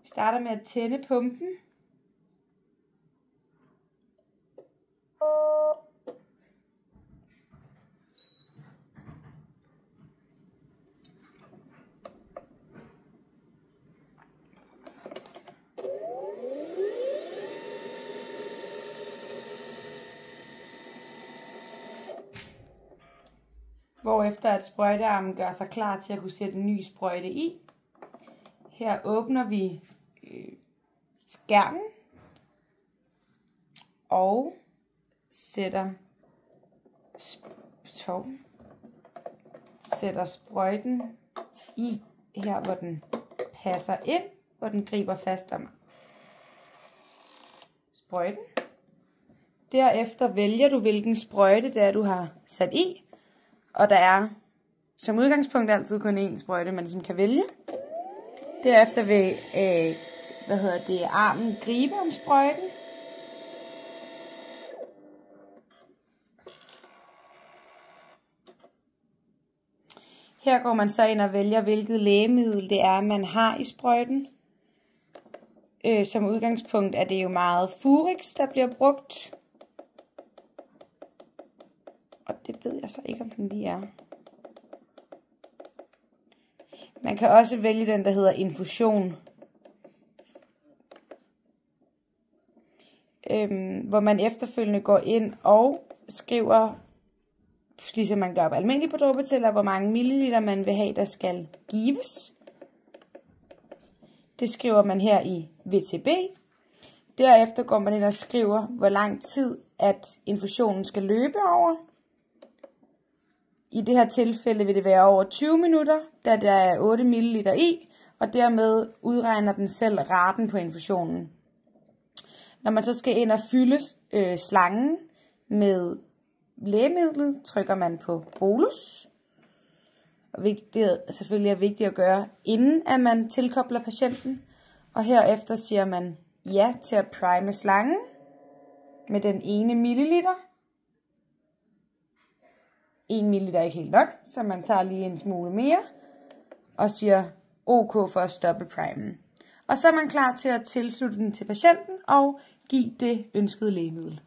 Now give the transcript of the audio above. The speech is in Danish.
Vi starter med at tænde pumpen. Hvorefter at sprøjtearmen gør sig klar til at kunne sætte en ny sprøjte i. Her åbner vi skærmen og sætter sprøjten i her, hvor den passer ind, hvor den griber fast om sprøjten. Derefter vælger du, hvilken sprøjte det er, du har sat i. Og der er som udgangspunkt altid kun én sprøjte, man som kan vælge. Derefter vil armen gribe om sprøjten. Her går man så ind og vælger, hvilket lægemiddel det er, man har i sprøjten. Som udgangspunkt er det jo meget Furix, der bliver brugt. Og det ved jeg så ikke, om den lige er. Man kan også vælge den, der hedder infusion. Hvor man efterfølgende går ind og skriver, ligesom man gør på almindelige produktbetæller, hvor mange milliliter man vil have, der skal gives. Det skriver man her i VTB. Derefter går man ind og skriver, hvor lang tid at infusionen skal løbe over. I det her tilfælde vil det være over 20 minutter, da der er 8 ml i, og dermed udregner den selv raten på infusionen. Når man så skal ind og fylde slangen med lægemidlet, trykker man på bolus. Det er selvfølgelig vigtigt at gøre, inden at man tilkobler patienten. Og herefter siger man ja til at prime slangen med den ene milliliter. 1 ml er ikke helt nok, så man tager lige en smule mere og siger OK for at stoppe primen. Og så er man klar til at tilslutte den til patienten og give det ønskede lægemiddel.